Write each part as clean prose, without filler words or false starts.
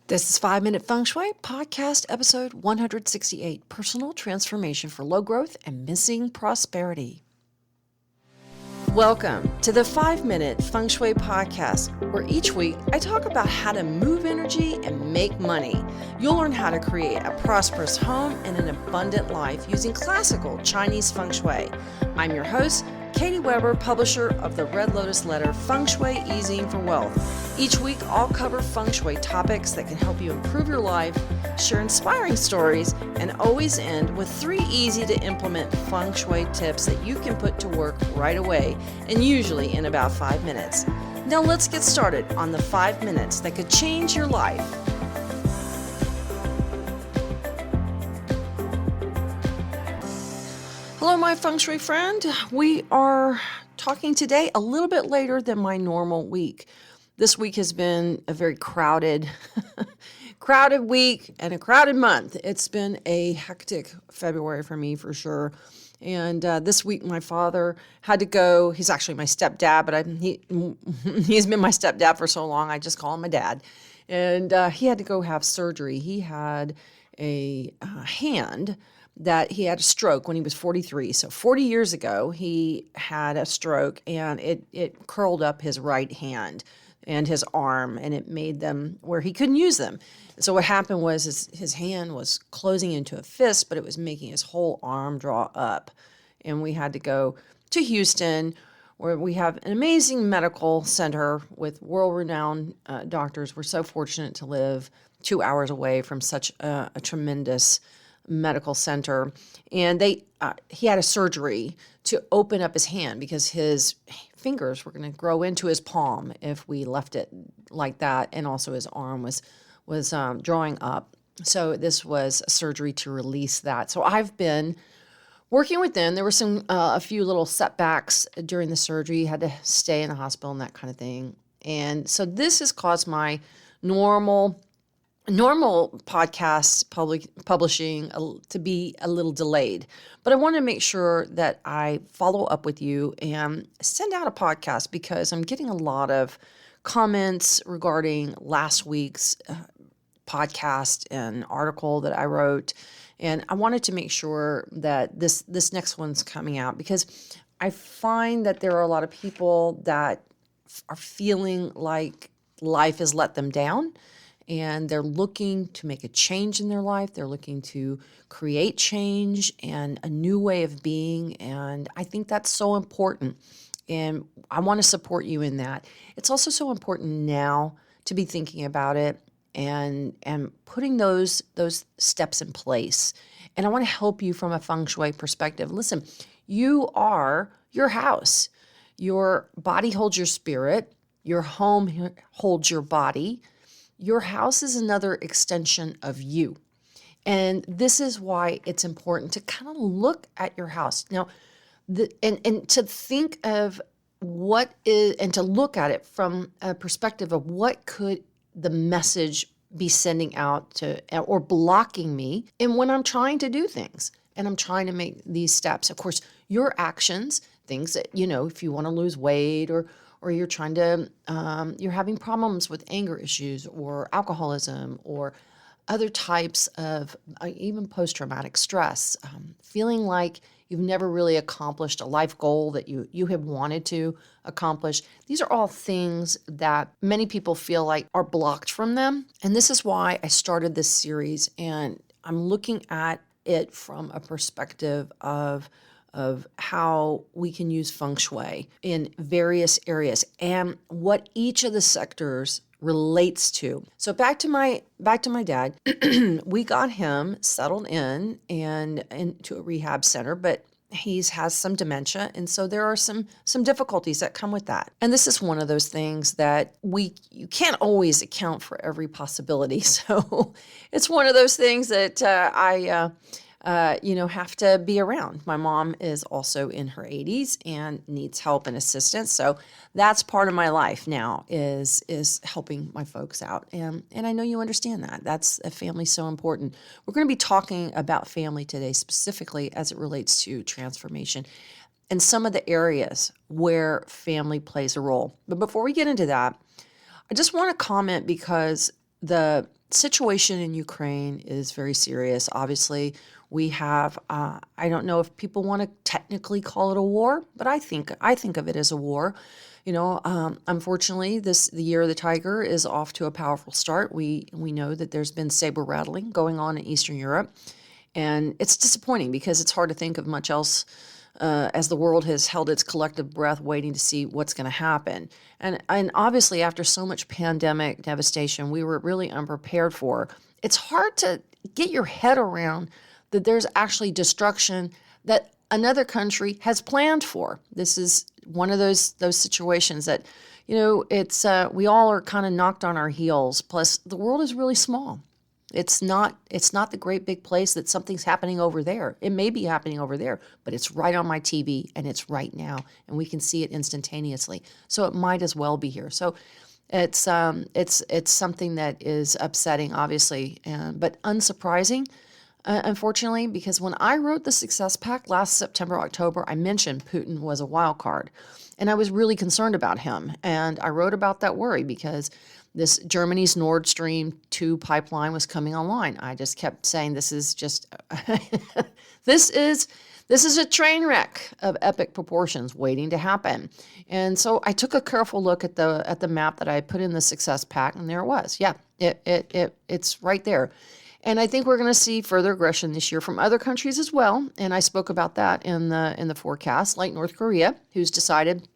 This is 5 Minute Feng Shui Podcast Episode 168, Personal Transformation for Low Growth and Missing Prosperity. Welcome to the 5 Minute Feng Shui Podcast, where each week I talk about how to move energy and make money. You'll learn how to create a prosperous home and an abundant life using classical Chinese Feng Shui. I'm your host, Katie Weber, publisher of the Red Lotus Letter, Feng Shui Easing for Wealth. Each week, I'll cover Feng Shui topics that can help you improve your life, share inspiring stories, and always end with 3 easy-to-implement Feng Shui tips that you can put to work right away, and usually in about 5 minutes. Now let's get started on the 5 minutes that could change your life. Hello, my Feng Shui friend. We are talking today a little bit later than my normal week. This week has been a very crowded week and a crowded month. It's been a hectic February for me for sure. And this week my father had to go. He's actually my stepdad, but he's been my stepdad for so long, I just call him my dad. And he had to go have surgery. He had a hand that he had a stroke when he was 43. So 40 years ago, he had a stroke and it curled up his right hand and his arm, and it made them where he couldn't use them. So what happened was his hand was closing into a fist, but it was making his whole arm draw up. And we had to go to Houston, where we have an amazing medical center with world-renowned doctors. We're so fortunate to live 2 hours away from such a tremendous medical center. And he had a surgery to open up his hand because his fingers were going to grow into his palm if we left it like that, and also his arm was drawing up. So this was a surgery to release that. So I've been working with them. There were a few little setbacks during the surgery. Had to stay in the hospital and that kind of thing. And so this has caused my normal podcast publishing to be a little delayed. But I want to make sure that I follow up with you and send out a podcast because I'm getting a lot of comments regarding last week's podcast and article that I wrote. And I wanted to make sure that this next one's coming out because I find that there are a lot of people that are feeling like life has let them down. And they're looking to make a change in their life. They're looking to create change and a new way of being. And I think that's so important. And I want to support you in that. It's also so important now to be thinking about it and putting those steps in place. And I want to help you from a Feng Shui perspective. Listen, you are your house. Your body holds your spirit. Your home holds your body. Your house is another extension of you. And this is why it's important to kind of look at your house. Now, and to think of what is, and to look at it from a perspective of what could the message be sending out to, or blocking me, and when I'm trying to do things and I'm trying to make these steps. Of course, your actions, things that, if you want to lose weight or you're trying to, you're having problems with anger issues or alcoholism or other types of even post-traumatic stress, feeling like you've never really accomplished a life goal that you have wanted to accomplish. These are all things that many people feel like are blocked from them. And this is why I started this series, and I'm looking at it from a perspective of how we can use Feng Shui in various areas and what each of the sectors relates to. So back to my dad, we got him settled in and into a rehab center, but he has some dementia, and so there are some difficulties that come with that. And this is one of those things that you can't always account for every possibility. So it's one of those things that I have to be around. My mom is also in her 80s and needs help and assistance. So that's part of my life now is helping my folks out. And I know you understand that. That's a family so important. We're going to be talking about family today, specifically as it relates to transformation and some of the areas where family plays a role. But before we get into that, I just want to comment because The situation in Ukraine is very serious. Obviously, we have, I don't know if people want to technically call it a war, but I think of it as a war. Unfortunately, the year of the tiger is off to a powerful start. We know that there's been saber rattling going on in Eastern Europe, and it's disappointing because it's hard to think of much else as the world has held its collective breath waiting to see what's going to happen. And obviously, after so much pandemic devastation, we were really unprepared for. It's hard to get your head around that there's actually destruction that another country has planned for. This is one of those situations that, it's we all are kind of knocked on our heels. Plus, the world is really small. It's not the great big place that something's happening over there. It may be happening over there, but it's right on my TV and it's right now and we can see it instantaneously. So it might as well be here. So it's something that is upsetting, obviously, but unsurprising. Unfortunately, because when I wrote the Success Pact last September, October, I mentioned Putin was a wild card. And I was really concerned about him. And I wrote about that worry because this Germany's Nord Stream 2 pipeline was coming online. I just kept saying this is just this is a train wreck of epic proportions waiting to happen. And so I took a careful look at the map that I put in the Success Pact, and there it was. Yeah, it's right there. And I think we're going to see further aggression this year from other countries as well. And I spoke about that in the forecast, like North Korea, who's decided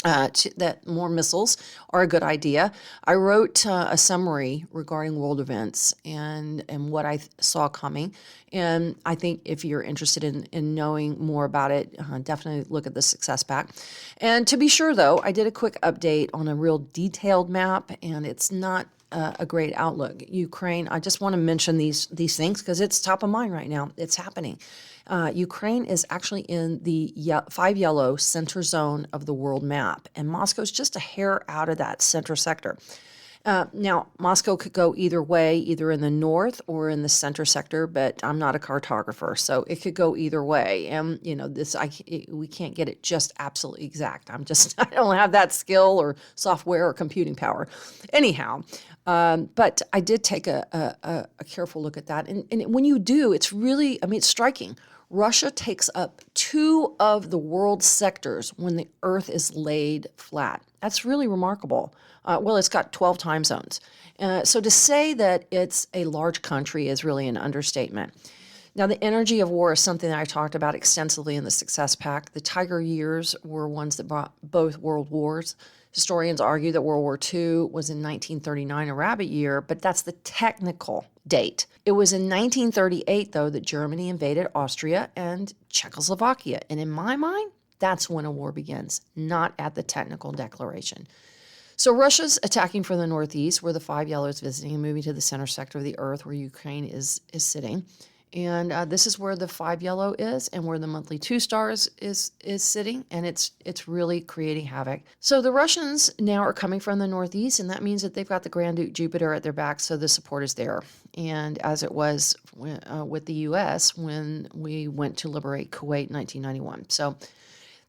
that more missiles are a good idea. I wrote a summary regarding world events and what I saw coming. And I think if you're interested in knowing more about it, definitely look at the Success Pact. And to be sure, though, I did a quick update on a real detailed map, and it's not a great outlook. Ukraine, I just want to mention these things because it's top of mind right now. It's happening. Ukraine is actually in the 5 yellow center zone of the world map, and Moscow's just a hair out of that center sector. Now, Moscow could go either way, either in the north or in the center sector, but I'm not a cartographer, so it could go either way. And, we can't get it just absolutely exact. I don't have that skill or software or computing power. Anyhow, but I did take a careful look at that. And when you do, it's really, it's striking. Russia takes up 2 of the world's sectors when the earth is laid flat. That's really remarkable. It's got 12 time zones. So to say that it's a large country is really an understatement. Now, the energy of war is something that I talked about extensively in the Success Pact. The Tiger years were ones that brought both world wars. Historians argue that World War II was in 1939, a rabbit year, but that's the technical date. It was in 1938, though, that Germany invaded Austria and Czechoslovakia. And in my mind, that's when a war begins, not at the technical declaration. So Russia's attacking from the northeast, where the 5 yellow is visiting, and moving to the center sector of the earth, where Ukraine is sitting. And this is where the 5 yellow is and where the monthly 2 stars is sitting, and it's really creating havoc. So the Russians now are coming from the northeast, and that means that they've got the Grand Duke Jupiter at their back, so the support is there. And as it was with the U.S. when we went to liberate Kuwait in 1991. So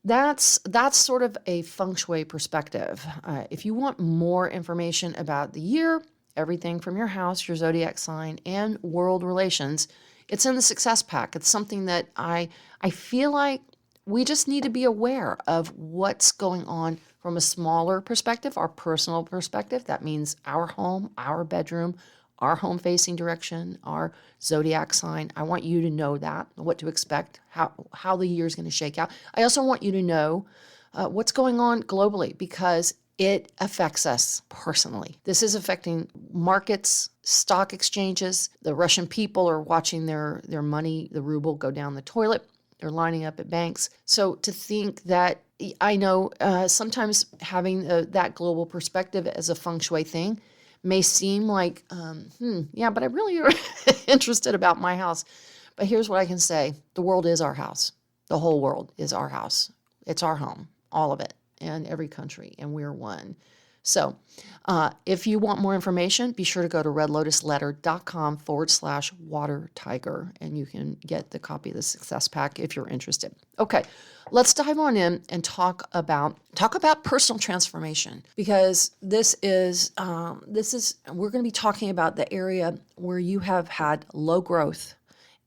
that's sort of a Feng Shui perspective. If you want more information about the year, everything from your house, your zodiac sign, and world relations, it's in the Success Pact. It's something that I feel like we just need to be aware of what's going on from a smaller perspective, our personal perspective. That means our home, our bedroom, our home-facing direction, our zodiac sign. I want you to know that, what to expect, how the year is going to shake out. I also want you to know what's going on globally because it affects us personally. This is affecting markets, stock exchanges. The Russian people are watching their money, the ruble, go down the toilet. They're lining up at banks. So to think that, I know sometimes having that global perspective as a Feng Shui thing may seem like, but I really are interested about my house. But here's what I can say. The world is our house. The whole world is our house. It's our home, all of it, and every country, and we're one. So if you want more information, be sure to go to redlotusletter.com/water tiger, and you can get the copy of the success pack if you're interested. Okay, let's dive on in and talk about personal transformation, because this is we're going to be talking about the area where you have had low growth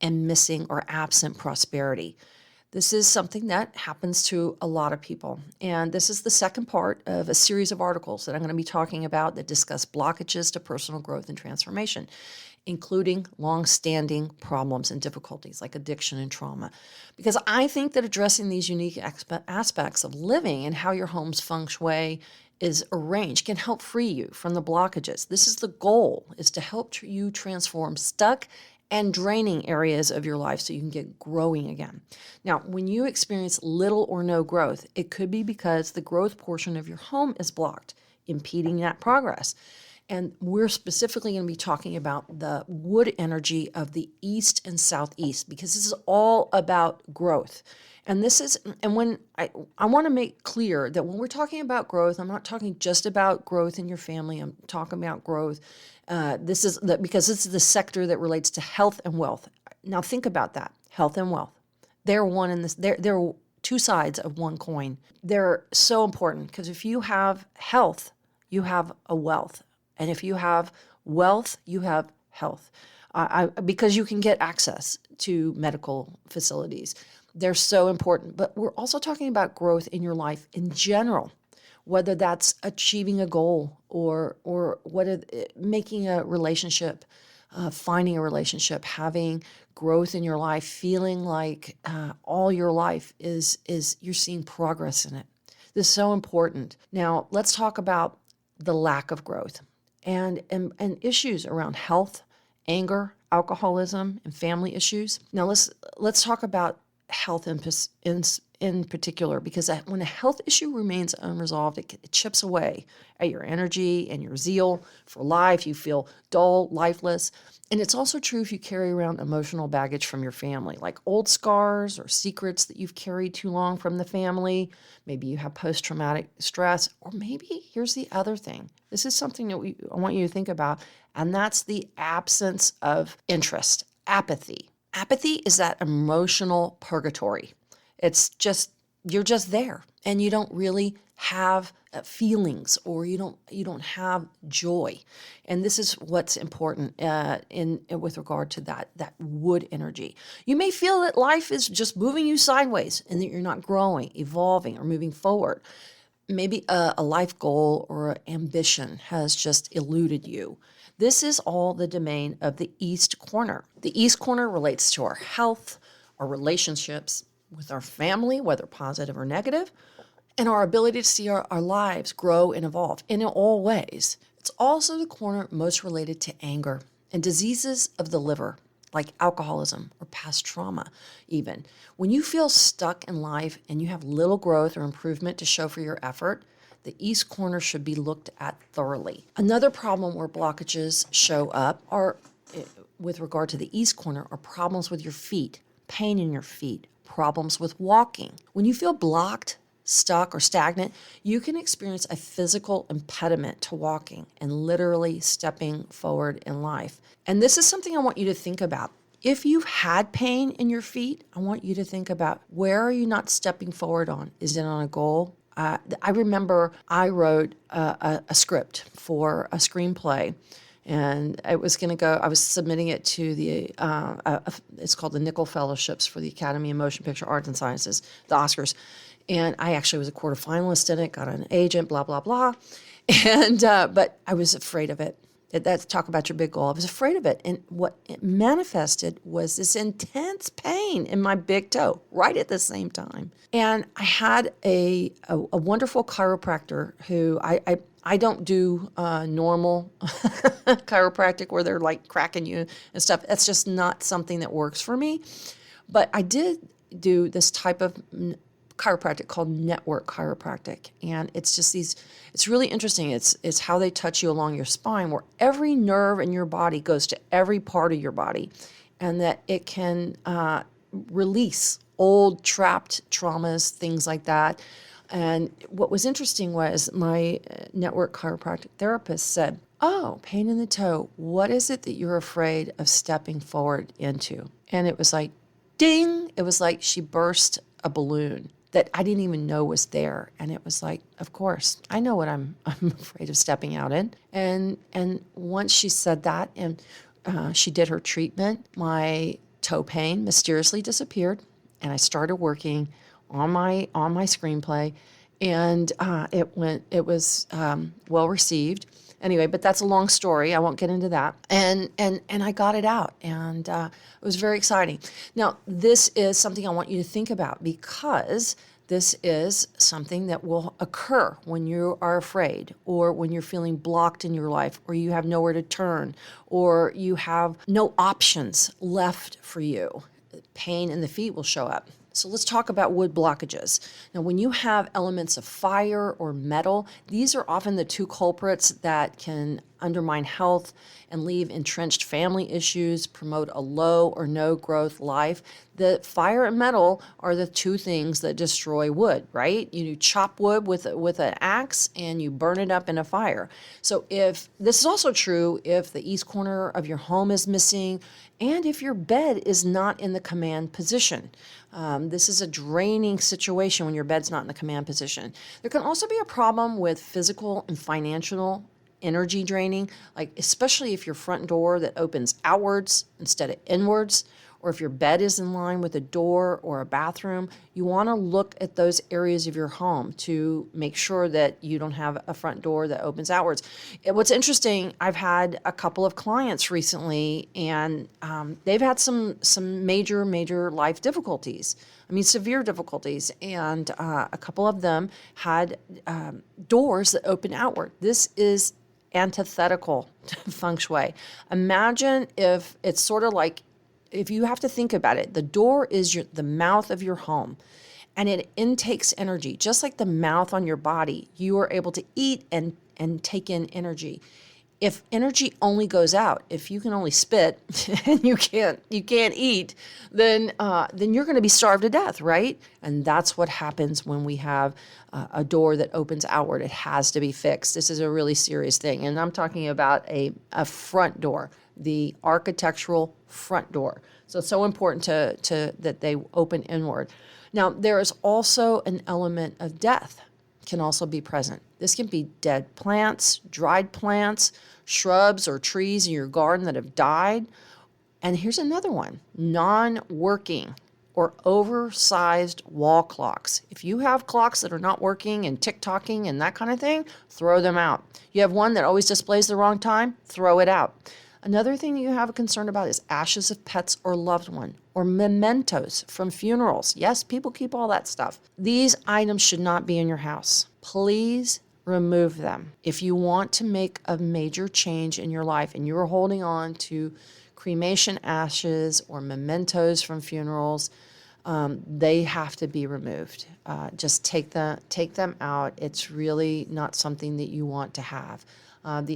and missing or absent prosperity. This is something that happens to a lot of people. And this is the second part of a series of articles that I'm going to be talking about that discuss blockages to personal growth and transformation, including long-standing problems and difficulties like addiction and trauma. Because I think that addressing these unique aspects of living and how your home's feng shui is arranged can help free you from the blockages. This is the goal, is to help you transform stuck and draining areas of your life so you can get growing again. Now, when you experience little or no growth, it could be because the growth portion of your home is blocked, impeding that progress. And we're specifically going to be talking about the wood energy of the east and southeast, because this is all about growth. And when I want to make clear that when we're talking about growth, I'm not talking just about growth in your family. I'm talking about growth. Because this is the sector that relates to health and wealth. Now think about that, health and wealth. They're one in this. They're two sides of one coin. They're so important, because if you have health, you have a wealth, and if you have wealth, you have health. Because you can get access to medical facilities. They're so important. But we're also talking about growth in your life in general, whether that's achieving a goal or making a relationship, finding a relationship, having growth in your life, feeling like all your life is you're seeing progress in it. This is so important. Now, let's talk about the lack of growth and issues around health, anger, alcoholism, and family issues. Now, let's talk about health in particular, because when a health issue remains unresolved, it chips away at your energy and your zeal for life. You feel dull, lifeless. And it's also true if you carry around emotional baggage from your family, like old scars or secrets that you've carried too long from the family. Maybe you have post-traumatic stress, or maybe here's the other thing. This is something that I want you to think about, and that's the absence of interest, apathy. Apathy is that emotional purgatory. It's just, you're just there, and you don't really have feelings, or you don't have joy. And this is what's important with regard to that wood energy. You may feel that life is just moving you sideways and that you're not growing, evolving, or moving forward. Maybe a life goal or ambition has just eluded you. This is all the domain of the East Corner. The East Corner relates to our health, our relationships with our family, whether positive or negative, and our ability to see our lives grow and evolve in all ways. It's also the corner most related to anger and diseases of the liver, like alcoholism or past trauma even. When you feel stuck in life and you have little growth or improvement to show for your effort, the East Corner should be looked at thoroughly. Another problem where blockages show up with regard to the East Corner, are problems with your feet, pain in your feet, problems with walking. When you feel blocked, stuck, or stagnant, you can experience a physical impediment to walking and literally stepping forward in life. And this is something I want you to think about. If you've had pain in your feet, I want you to think about, where are you not stepping forward on? Is it on a goal? I remember I wrote a script for a screenplay, and it was going to go, I was submitting it to it's called the Nickel Fellowships for the Academy of Motion Picture Arts and Sciences, the Oscars. And I actually was a quarterfinalist in it, got an agent, blah, blah, blah. And, but I was afraid of it. That's talk about your big goal. I was afraid of it. And what it manifested was this intense pain in my big toe right at the same time. And I had a wonderful chiropractor who I don't do normal chiropractic where they're like cracking you and stuff. That's just not something that works for me. But I did do this type of chiropractic called network chiropractic. And it's just it's really interesting. It's how they touch you along your spine, where every nerve in your body goes to every part of your body, and that it can release old trapped traumas, things like that. And what was interesting was my network chiropractic therapist said, "Oh, pain in the toe. What is it that you're afraid of stepping forward into?" And it was like, ding. It was like she burst a balloon that I didn't even know was there. And it was like, of course, I know what I'm afraid of stepping out in. And once she said that and she did her treatment, my toe pain mysteriously disappeared, and I started working on my screenplay, and it was well received. Anyway, but that's a long story. I won't get into that. And I got it out, and it was very exciting. Now, this is something I want you to think about, because this is something that will occur when you are afraid, or when you're feeling blocked in your life, or you have nowhere to turn, or you have no options left for you. Pain in the feet will show up. So let's talk about wood blockages. Now, when you have elements of fire or metal, these are often the two culprits that can undermine health and leave entrenched family issues, promote a low or no growth life. The fire and metal are the two things that destroy wood, right? You chop wood with an axe and you burn it up in a fire. So if this is also true if the east corner of your home is missing, and if your bed is not in the command position. This is a draining situation when your bed's not in the command position. There can also be a problem with physical and financial energy draining, like especially if your front door that opens outwards instead of inwards, or if your bed is in line with a door or a bathroom. You want to look at those areas of your home to make sure that you don't have a front door that opens outwards. What's interesting, I've had a couple of clients recently, and they've had some major life difficulties. I mean, severe difficulties, and a couple of them had doors that open outward. This is antithetical to Feng Shui. Imagine if it's sort of like, if you have to think about it, the door is the mouth of your home, and it intakes energy. Just like the mouth on your body, you are able to eat and take in energy. If energy only goes out, if you can only spit and you can't eat, then you're going to be starved to death, right? And that's what happens when we have a door that opens outward. It has to be fixed. This is a really serious thing, and I'm talking about a front door, the architectural front door. So it's so important to that they open inward. Now, there is also an element of death can also be present. This can be dead plants, dried plants, shrubs or trees in your garden that have died. And here's another one, non-working or oversized wall clocks. If you have clocks that are not working and tick-tocking and that kind of thing, throw them out. You have one that always displays the wrong time, throw it out. Another thing you have a concern about is ashes of pets or loved one, or mementos from funerals. Yes, people keep all that stuff. These items should not be in your house. Please remove them. If you want to make a major change in your life and you're holding on to cremation ashes or mementos from funerals, they have to be removed. Just take them out. It's really not something that you want to have. And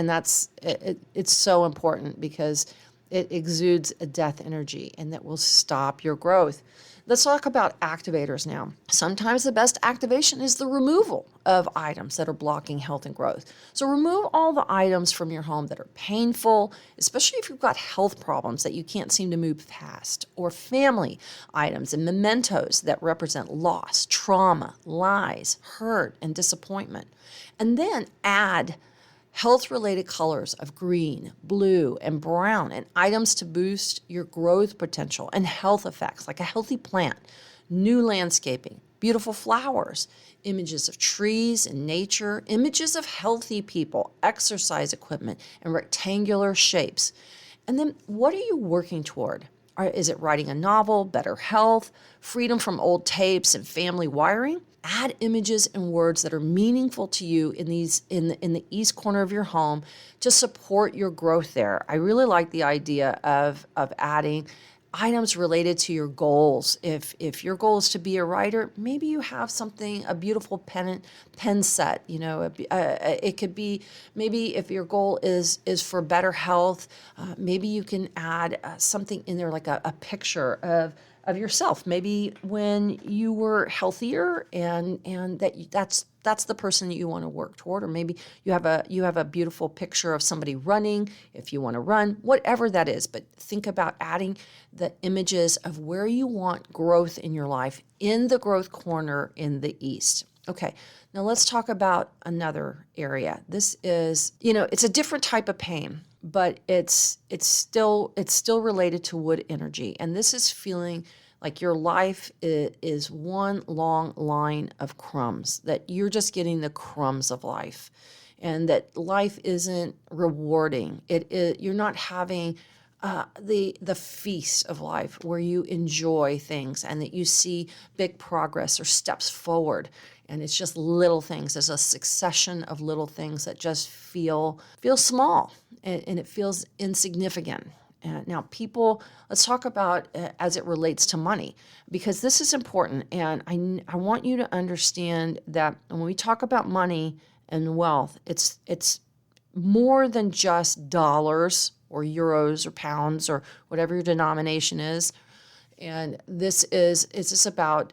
that's it's so important because it exudes a death energy, and that will stop your growth. Let's talk about activators now. Sometimes the best activation is the removal of items that are blocking health and growth. So remove all the items from your home that are painful, especially if you've got health problems that you can't seem to move past, or family items and mementos that represent loss, trauma, lies, hurt, and disappointment. And then add health-related colors of green, blue, and brown, and items to boost your growth potential and health effects, like a healthy plant, new landscaping, beautiful flowers, images of trees and nature, images of healthy people, exercise equipment, and rectangular shapes. And then what are you working toward? Is it writing a novel, better health, freedom from old tapes and family wiring? Add images and words that are meaningful to you in the east corner of your home to support your growth there. I really like the idea of adding items related to your goals. If your goal is to be a writer, maybe you have something, a beautiful pen set. You know, it could be, maybe if your goal is for better health, maybe you can add something in there like a picture of of yourself. Maybe when you were healthier and that's the person that you want to work toward, or maybe you have a beautiful picture of somebody running if you want to run, whatever that is. But think about adding the images of where you want growth in your life in the growth corner in the east. Okay. Now let's talk about another area. This is, it's a different type of pain, but it's still related to wood energy. And this is feeling like your life is one long line of crumbs, that you're just getting the crumbs of life, and that life isn't rewarding. You're not having the feast of life where you enjoy things and that you see big progress or steps forward. And it's just little things. There's a succession of little things that just feel small, and it feels insignificant. Now, let's talk about as it relates to money, because this is important. And I want you to understand that when we talk about money and wealth, it's more than just dollars or euros or pounds or whatever your denomination is. And it's about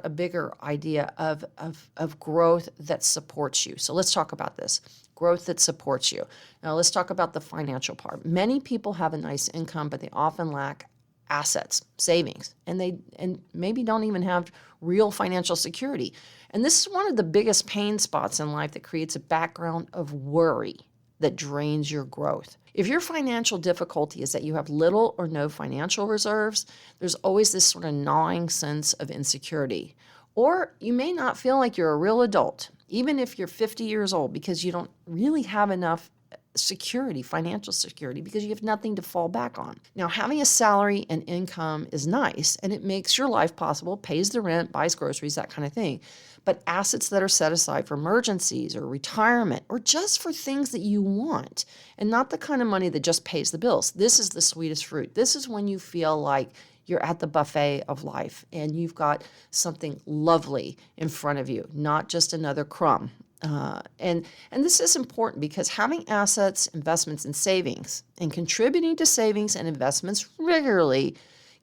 a bigger idea of growth that supports you. So let's talk about this. Growth that supports you. Now let's talk about the financial part. Many people have a nice income, but they often lack assets, savings, and maybe don't even have real financial security. And this is one of the biggest pain spots in life that creates a background of worry that drains your growth. If your financial difficulty is that you have little or no financial reserves, there's always this sort of gnawing sense of insecurity. Or you may not feel like you're a real adult, even if you're 50 years old, because you don't really have enough security, financial security, because you have nothing to fall back on. Now, having a salary and income is nice, and it makes your life possible, pays the rent, buys groceries, that kind of thing. But assets that are set aside for emergencies or retirement or just for things that you want, and not the kind of money that just pays the bills. This is the sweetest fruit. This is when you feel like you're at the buffet of life and you've got something lovely in front of you, not just another crumb. And this is important because having assets, investments, and savings, and contributing to savings and investments regularly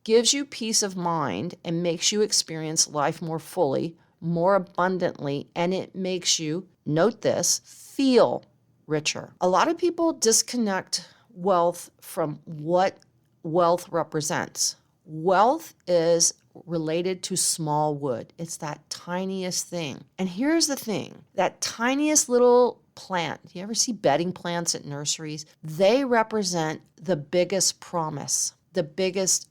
gives you peace of mind and makes you experience life more fully, more abundantly, and it makes you, note this, feel richer. A lot of people disconnect wealth from what wealth represents. Wealth is related to small wood. It's that tiniest thing. And here's the thing, that tiniest little plant, you ever see bedding plants at nurseries? They represent the biggest promise, the biggest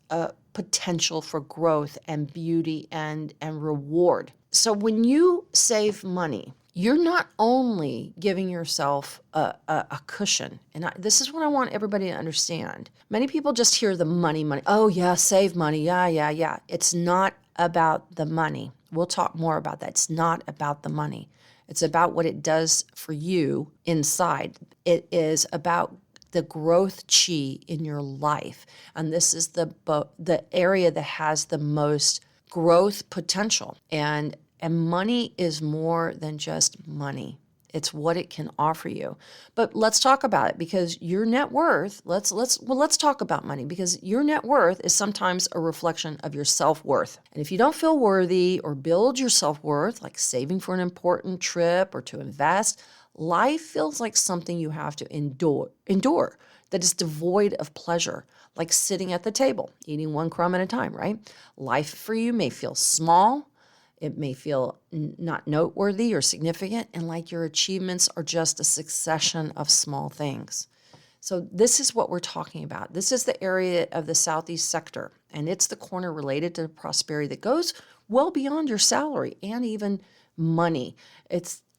potential for growth and beauty and reward. So when you save money, you're not only giving yourself a cushion, and this is what I want everybody to understand. Many people just hear the money. Oh, yeah, save money. Yeah. It's not about the money. We'll talk more about that. It's not about the money. It's about what it does for you inside. It is about the growth chi in your life. And this is the area that has the most growth potential. And money is more than just money. It's what it can offer you. But let's talk about it, because your net worth, let's talk about money, because your net worth is sometimes a reflection of your self-worth. And if you don't feel worthy or build your self-worth, like saving for an important trip or to invest, life feels like something you have to endure that is devoid of pleasure, like sitting at the table, eating one crumb at a time, right? Life for you may feel small. It may feel not noteworthy or significant, and like your achievements are just a succession of small things. So this is what we're talking about. This is the area of the Southeast sector, and it's the corner related to prosperity that goes well beyond your salary and even money.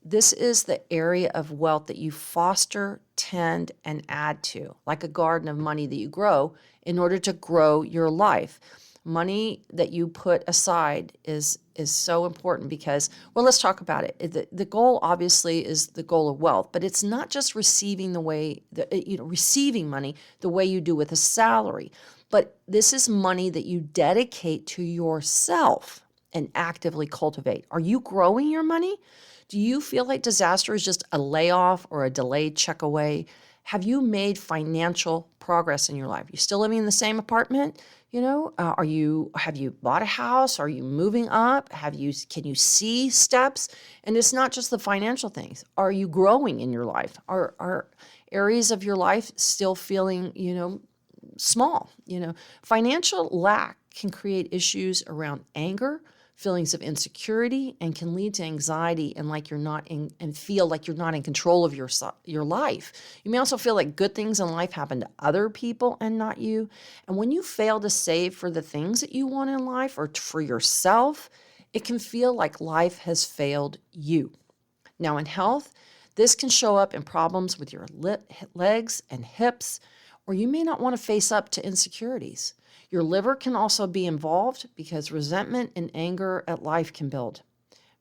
This is the area of wealth that you foster, tend, and add to, like a garden of money that you grow in order to grow your life. Money that you put aside is so important because, well, let's talk about it. The goal obviously is the goal of wealth, but it's not just receiving receiving money the way you do with a salary, but this is money that you dedicate to yourself and actively cultivate. Are you growing your money? Do you feel like disaster is just a layoff or a delayed check away? Have you made financial progress in your life? You still living in the same apartment? Have you bought a house? Are you moving up? Can you see steps? And it's not just the financial things. Are you growing in your life? Are areas of your life still feeling, small? Financial lack can create issues around anger, feelings of insecurity, and can lead to anxiety and like you're not in and feel like you're not in control of your life. You may also feel like good things in life happen to other people and not you. And when you fail to save for the things that you want in life or for yourself, it can feel like life has failed you. Now, in health, this can show up in problems with your legs and hips, or you may not want to face up to insecurities. Your liver can also be involved because resentment and anger at life can build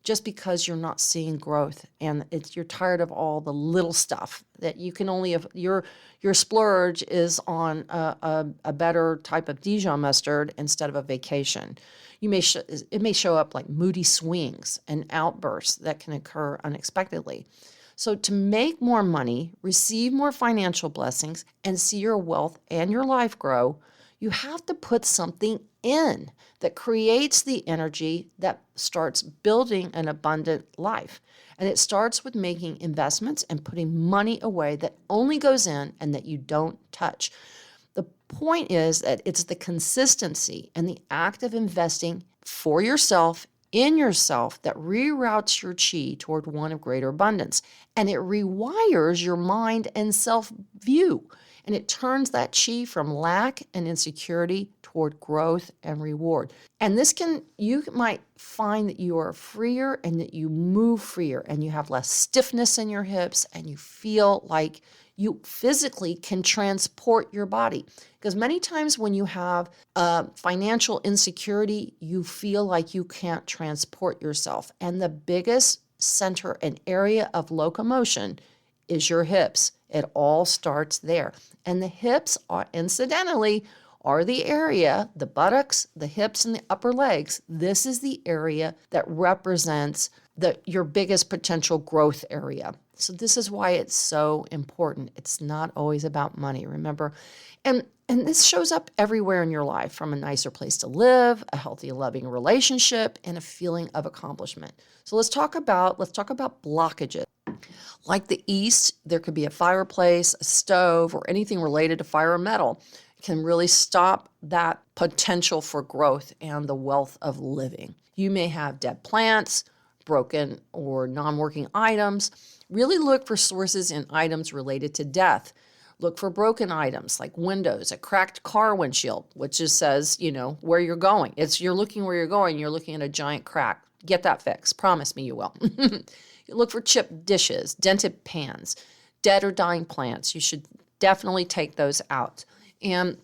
just because you're not seeing growth and you're tired of all the little stuff that you can only your splurge is on a better type of Dijon mustard instead of a vacation. It may show up like moody swings and outbursts that can occur unexpectedly. So to make more money, receive more financial blessings, and see your wealth and your life grow, you have to put something in that creates the energy that starts building an abundant life. And it starts with making investments and putting money away that only goes in and that you don't touch. The point is that it's the consistency and the act of investing for yourself, in yourself, that reroutes your chi toward one of greater abundance. And it rewires your mind and self view. And it turns that chi from lack and insecurity toward growth and reward. And you might find that you are freer and that you move freer and you have less stiffness in your hips and you feel like you physically can transport your body. Because many times when you have financial insecurity, you feel like you can't transport yourself. And the biggest center and area of locomotion is your hips. It all starts there. And the hips are, incidentally, are the area, the buttocks, the hips, and the upper legs. This is the area that represents your biggest potential growth area. So this is why it's so important. It's not always about money, remember? And this shows up everywhere in your life, from a nicer place to live, a healthy, loving relationship, and a feeling of accomplishment. So let's talk about blockages. Like the East, there could be a fireplace, a stove, or anything related to fire or metal. It can really stop that potential for growth and the wealth of living. You may have dead plants, broken or non-working items. Really look for sources in items related to death. Look for broken items like windows, a cracked car windshield, which just says, where you're going. You're looking where you're going, you're looking at a giant crack. Get that fixed. Promise me you will. Look for chipped dishes, dented pans, dead or dying plants. You should definitely take those out. And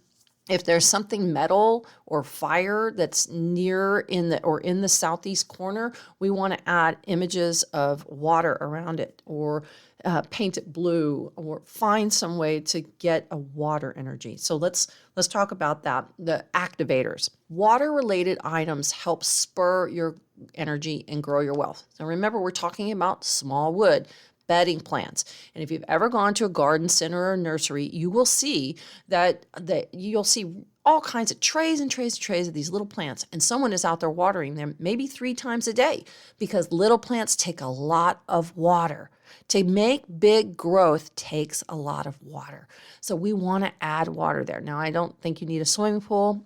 if there's something metal or fire that's near in the southeast corner, we want to add images of water around it, or paint it blue, or find some way to get a water energy. So let's talk about that. The activators. Water-related items help spur your energy and grow your wealth. So remember, we're talking about small wood, bedding plants. And if you've ever gone to a garden center or a nursery, you will see you'll see all kinds of trays and trays and trays of these little plants. And someone is out there watering them maybe 3 times a day, because little plants take a lot of water. To make big growth takes a lot of water. So we want to add water there. Now, I don't think you need a swimming pool,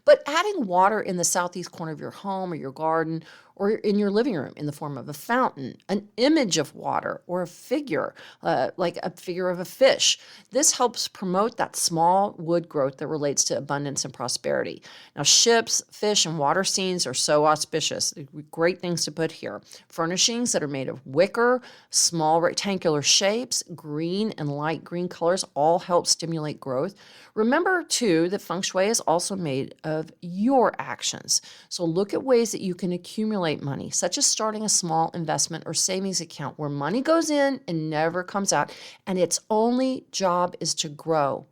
but adding water in the southeast corner of your home or your garden or in your living room in the form of a fountain, an image of water, or a figure, like a figure of a fish. This helps promote that small wood growth that relates to abundance and prosperity. Now, ships, fish, and water scenes are so auspicious. Great things to put here. Furnishings that are made of wicker, small rectangular shapes, green and light green colors all help stimulate growth. Remember, too, that Feng Shui is also made of your actions. So look at ways that you can accumulate money, such as starting a small investment or savings account where money goes in and never comes out, and its only job is to grow.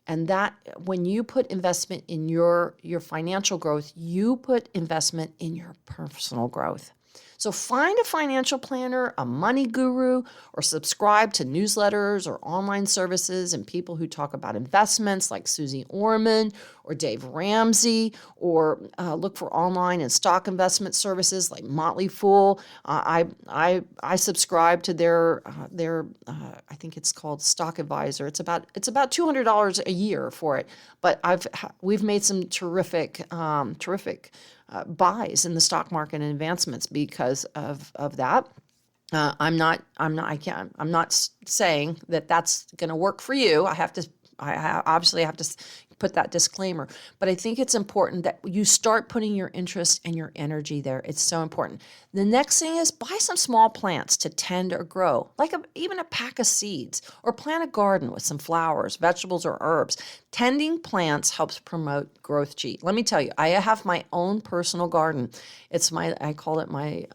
And that when you put investment in your financial growth, you put investment in your personal growth. So find a financial planner, a money guru, or subscribe to newsletters or online services and people who talk about investments like Susie Orman or Dave Ramsey, or look for online and stock investment services like Motley Fool. I subscribe to their I think it's called Stock Advisor. It's about $200 a year for it, but we've made some terrific buys in the stock market and advancements because of that. I'm not saying that that's going to work for you. Obviously have to put that disclaimer, but I think it's important that you start putting your interest and your energy there. It's so important. The next thing is buy some small plants to tend or grow, like even a pack of seeds, or plant a garden with some flowers, vegetables, or herbs. Tending plants helps promote growth. Let me tell you, I have my own personal garden. I call it my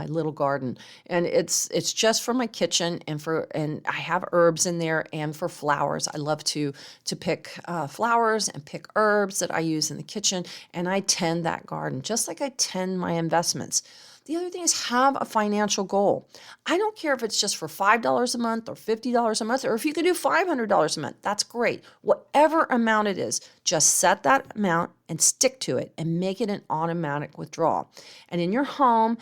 little garden, and it's just for my kitchen and I have herbs in there, and for flowers. I love to pick flowers and pick herbs that I use in the kitchen, and I tend that garden just like I tend my investments. The other thing is have a financial goal. I don't care if it's just for $5 a month or $50 a month, or if you could do $500 a month, that's great. Whatever amount it is, just set that amount and stick to it and make it an automatic withdrawal. And in your home,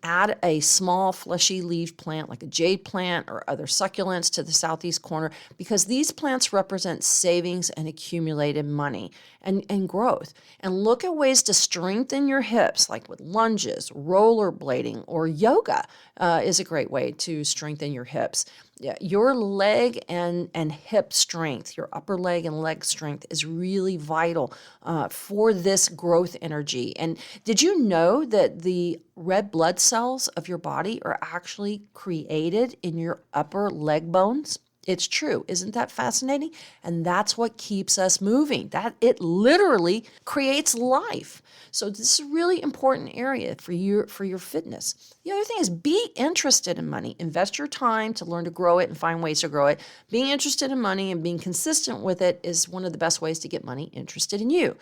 add a small fleshy leaf plant like a jade plant or other succulents to the southeast corner, because these plants represent savings and accumulated money and growth. And look at ways to strengthen your hips, like with lunges, rollerblading, or yoga is a great way to strengthen your hips. Yeah, your leg and hip strength, your upper leg and leg strength is really vital for this growth energy. And did you know that the red blood cells of your body are actually created in your upper leg bones? It's true. Isn't that fascinating? And that's what keeps us moving. That it literally creates life. So this is a really important area for your fitness. The other thing is be interested in money. Invest your time to learn to grow it and find ways to grow it. Being interested in money and being consistent with it is one of the best ways to get money interested in you.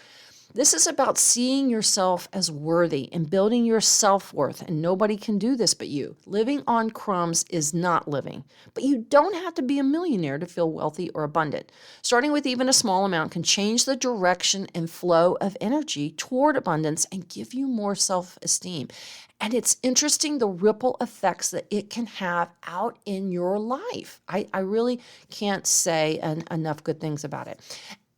This is about seeing yourself as worthy and building your self-worth, and nobody can do this but you. Living on crumbs is not living, but you don't have to be a millionaire to feel wealthy or abundant. Starting with even a small amount can change the direction and flow of energy toward abundance and give you more self-esteem. And it's interesting the ripple effects that it can have out in your life. I really can't say enough good things about it.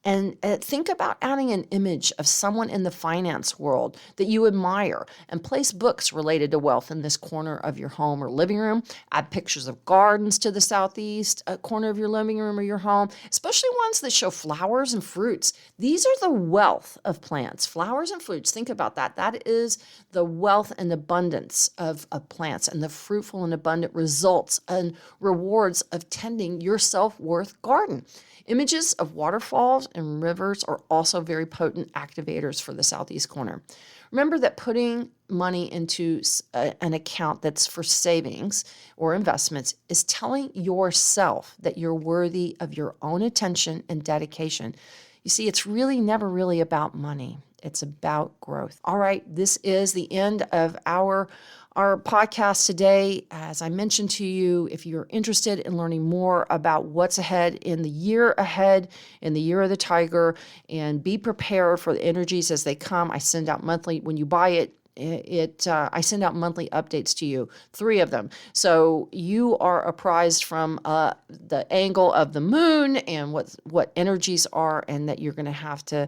And think about adding an image of someone in the finance world that you admire, and place books related to wealth in this corner of your home or living room. Add pictures of gardens to the southeast corner of your living room or your home, especially ones that show flowers and fruits. These are the wealth of plants, flowers and fruits. Think about that. That is the wealth and abundance of plants, and the fruitful and abundant results and rewards of tending your self-worth garden. Images of waterfalls and rivers are also very potent activators for the southeast corner. Remember that putting money into an account that's for savings or investments is telling yourself that you're worthy of your own attention and dedication. You see, it's really never really about money. It's about growth. All right, this is the end of our podcast today. As I mentioned to you, if you're interested in learning more about what's ahead, in the year of the tiger, and be prepared for the energies as they come, I send out monthly, when you buy it, I send out monthly updates to you, 3 of them. So you are apprised from the angle of the moon and what energies are, and that you're going to have to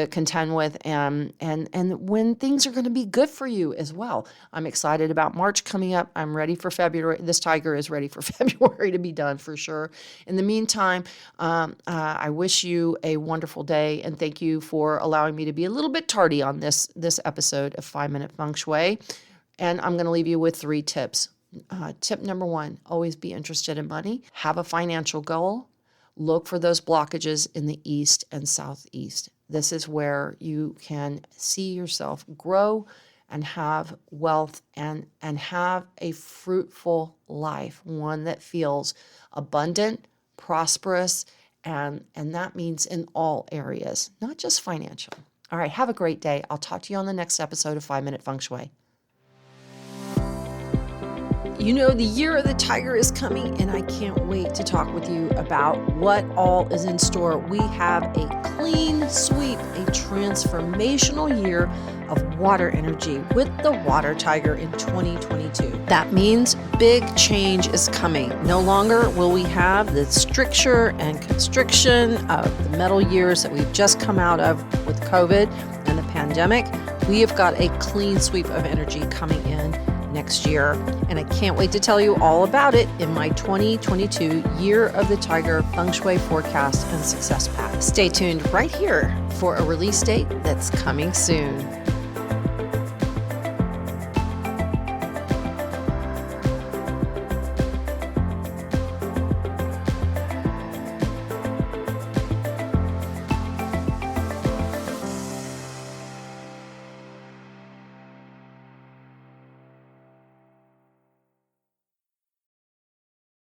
contend with, and when things are going to be good for you as well. I'm excited about March coming up. I'm ready for February. This tiger is ready for February to be done for sure. In the meantime, I wish you a wonderful day, and thank you for allowing me to be a little bit tardy on this episode of 5-Minute Feng Shui. And I'm going to leave you with 3 tips. Tip number 1, always be interested in money. Have a financial goal. Look for those blockages in the east and southeast. This is where you can see yourself grow and have wealth and have a fruitful life, one that feels abundant, prosperous, and that means in all areas, not just financial. All right, have a great day. I'll talk to you on the next episode of 5-Minute Feng Shui. You know, the year of the tiger is coming, and I can't wait to talk with you about what all is in store. We have a clean sweep, a transformational year of water energy with the water tiger in 2022. That means big change is coming. No longer will we have the stricture and constriction of the metal years that we've just come out of with COVID and the pandemic. We have got a clean sweep of energy coming in next year, and I can't wait to tell you all about it in my 2022 Year of the Tiger Feng Shui forecast and success path. Stay tuned right here for a release date that's coming soon.